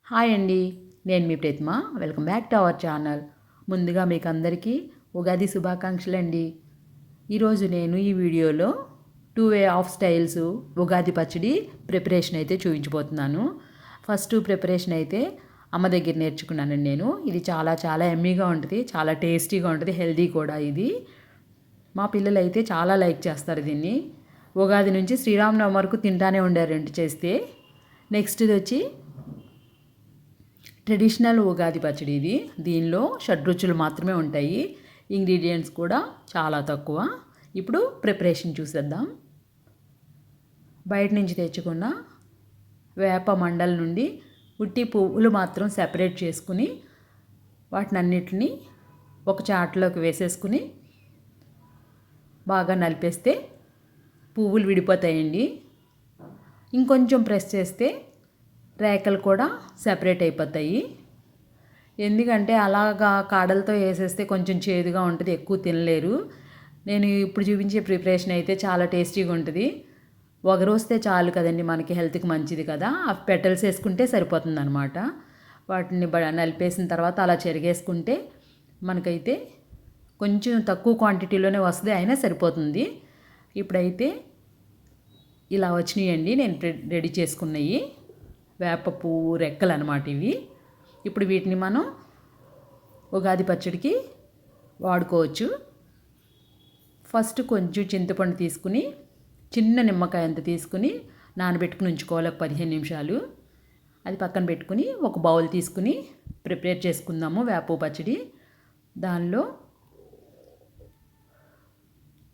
Hi అండి, నేను మీ Pratima. Welcome back to our channel. ముందుగా మీకు అందరికీ ఉగాది శుభాకాంక్షలు అండి. ఈరోజు నేను ఈ వీడియోలో 2 వే ఆఫ్ స్టైల్స్ ఉగాది పచ్చడి ప్రిపరేషన్ అయితే చూపించబోతున్నాను. ఫస్ట్ ప్రిపరేషన్ అయితే అమ్మ దగ్గర నేర్చుకున్నానండి నేను. ఇది చాలా చాలా ఎమ్మీగా ఉంటుంది, చాలా టేస్టీగా ఉంటుంది, హెల్దీ కూడా. ఇది మా పిల్లలు అయితే చాలా లైక్ చేస్తారు దీన్ని. ఉగాది నుంచి శ్రీరామనవమి వరకు తింటానే ఉండారండి చేస్తే. నెక్స్ట్ ఇది వచ్చి ట్రెడిషనల్ ఉగాది పచ్చడి. ఇది దీనిలో షడ్రుచులు మాత్రమే ఉంటాయి, ఇంగ్రీడియంట్స్ కూడా చాలా తక్కువ. ఇప్పుడు ప్రిపరేషన్ చూసేద్దాం. బయట నుంచి తెచ్చుకున్న వేప మండల నుండి ఉట్టి పువ్వులు మాత్రం సెపరేట్ చేసుకుని వాటిని అన్నిటిని ఒక చాట్లోకి వేసేసుకుని బాగా నలిపేస్తే పువ్వులు విడిపోతాయండి. ఇంకొంచెం ప్రెస్ చేస్తే రేకలు కూడా సెపరేట్ అయిపోతాయి. ఎందుకంటే అలాగా కాడలతో వేసేస్తే కొంచెం చేదుగా ఉంటుంది, ఎక్కువ తినలేరు. నేను ఇప్పుడు చూపించే ప్రిపరేషన్ అయితే చాలా టేస్టీగా ఉంటుంది. వగరోస్తే చాలు కదండి, మనకి హెల్త్కి మంచిది కదా. ఆ పెటల్స్ వేసుకుంటే సరిపోతుంది అనమాట. వాటిని నలిపేసిన తర్వాత అలా చెరిగేసుకుంటే మనకైతే కొంచెం తక్కువ క్వాంటిటీలోనే వస్తుంది, అయినా సరిపోతుంది. ఇప్పుడైతే ఇలా వచ్చినాయండి నేను రెడీ చేసుకున్నవి వేప పువ్వు రెక్కలు అనమాట ఇవి. ఇప్పుడు వీటిని మనం ఉగాది పచ్చడికి వాడుకోవచ్చు. ఫస్ట్ కొంచెం చింతపండు తీసుకుని చిన్న నిమ్మకాయ అంత తీసుకుని నానబెట్టుకుని ఉంచుకోవాలి 15 నిమిషాలు. అది పక్కన పెట్టుకుని ఒక బౌల్ తీసుకుని ప్రిపేర్ చేసుకుందాము వేప పచ్చడి. దానిలో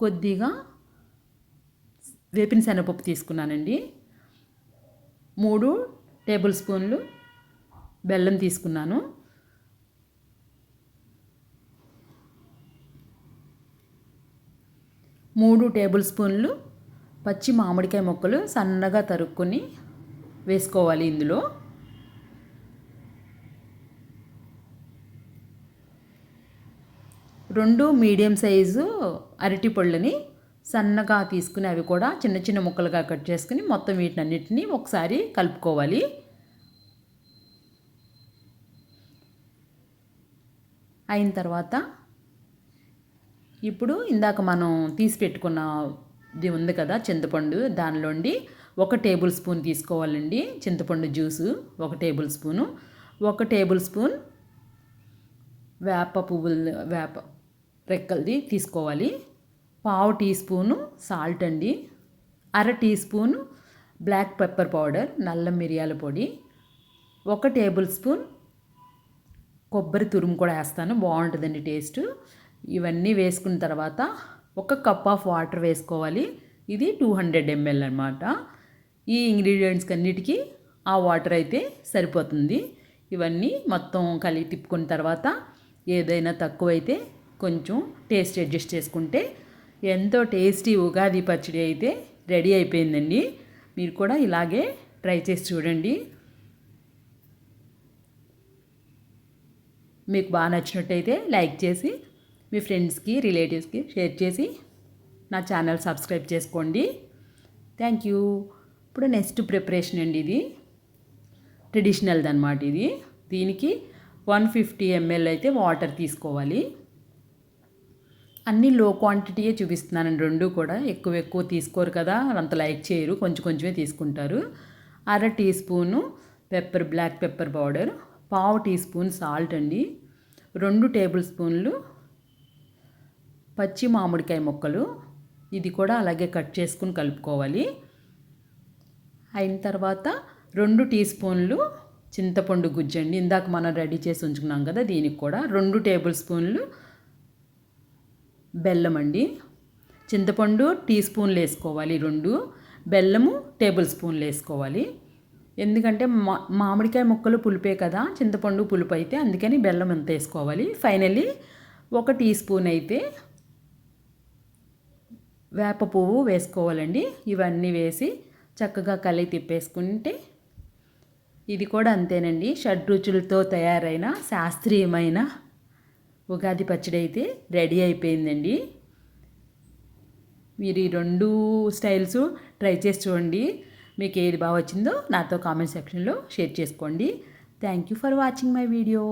కొద్దిగా వేపిన శనగపప్పు తీసుకున్నానండి. 3 టేబుల్ స్పూన్లు బెల్లం తీసుకున్నాను. 3 టేబుల్ స్పూన్లు పచ్చి మామిడికాయ ముక్కలు సన్నగా తరుక్కొని వేసుకోవాలి. ఇందులో 2 మీడియం సైజు అరటి పళ్ళని సన్నగా తీసుకుని అవి కూడా చిన్న చిన్న ముక్కలుగా కట్ చేసుకుని మొత్తం వీటినన్నిటిని ఒకసారి కలుపుకోవాలి. అయిన తర్వాత ఇప్పుడు ఇందాక మనం తీసి పెట్టుకున్నది ఉంది కదా చింతపండు, దానిలోండి 1 టేబుల్ స్పూన్ తీసుకోవాలండి చింతపండు juice. 1 tablespoon. 1 tablespoon వేప రెక్కలది తీసుకోవాలి. 1/2 టీ స్పూను సాల్ట్ అండి. 1/2 teaspoon black pepper powder, నల్ల మిరియాల పొడి. 1 టేబుల్ స్పూన్ కొబ్బరి తురుము కూడా వేస్తాను, బాగుంటుందండి టేస్ట్. ఇవన్నీ వేసుకున్న తర్వాత 1 కప్ ఆఫ్ వాటర్ వేసుకోవాలి. ఇది 200 ml అనమాట. ఈ ఇంగ్రీడియంట్స్కి అన్నిటికీ ఆ వాటర్ అయితే సరిపోతుంది. ఇవన్నీ మొత్తం కలిపి తిప్పుకున్న తర్వాత ఏదైనా తక్కువైతే కొంచెం టేస్ట్ అడ్జస్ట్ చేసుకుంటే ఎంతో టేస్టీ ఉగాది పచ్చడి అయితే రెడీ అయిపోయిందండి. మీరు కూడా ఇలాగే ట్రై చేసి చూడండి. మీకు బాగా నచ్చినట్టయితే లైక్ చేసి మీ ఫ్రెండ్స్కి, రిలేటివ్స్కి షేర్ చేసి నా ఛానల్ సబ్స్క్రైబ్ చేసుకోండి. Thank you. ఇప్పుడు నెక్స్ట్ ప్రిపరేషన్ అండి. ఇది ట్రెడిషనల్ది అనమాట. ఇది దీనికి 150 ml అయితే వాటర్ తీసుకోవాలి. అన్నీ లో క్వాంటిటీయే చూపిస్తున్నానండి. 2 కూడా ఎక్కువ తీసుకోరు కదా, అంత లైక్ చేయరు, కొంచెం కొంచెమే తీసుకుంటారు. 1/2 teaspoon black pepper powder, 1/2 teaspoon salt అండి. 2 టేబుల్ స్పూన్లు పచ్చి మామిడికాయ ముక్కలు, ఇది కూడా అలాగే కట్ చేసుకుని కలుపుకోవాలి. అయిన తర్వాత 2 టీ స్పూన్లు చింతపండు గుజ్జండి. ఇందాక మనం రెడీ చేసి ఉంచుకున్నాం కదా, దీనికి కూడా 2 టేబుల్ స్పూన్లు బెల్లం అండి. చింతపండు టీ స్పూన్లు వేసుకోవాలి 2, బెల్లము టేబుల్ స్పూన్లు వేసుకోవాలి. ఎందుకంటే మామిడికాయ ముక్కలు పులిపే కదా, చింతపండు పులుపు అయితే, అందుకని బెల్లం ఎంత వేసుకోవాలి. ఫైనల్లీ 1 టీ స్పూన్ అయితే వేప పువ్వు వేసుకోవాలండి. ఇవన్నీ వేసి చక్కగా కలిపి తిప్పేసుకుంటే ఇది కూడా అంతేనండి, షడ్రుచులతో తయారైన శాస్త్రీయమైన ఉగాది పచ్చడి అయితే రెడీ అయిపోయిందండి. మీరు ఈ 2 స్టైల్స్ ట్రై చేసి చూడండి. మీకు ఏది బాగా వచ్చిందో నాతో కామెంట్ సెక్షన్లో షేర్ చేసుకోండి. Thank you for watching my video.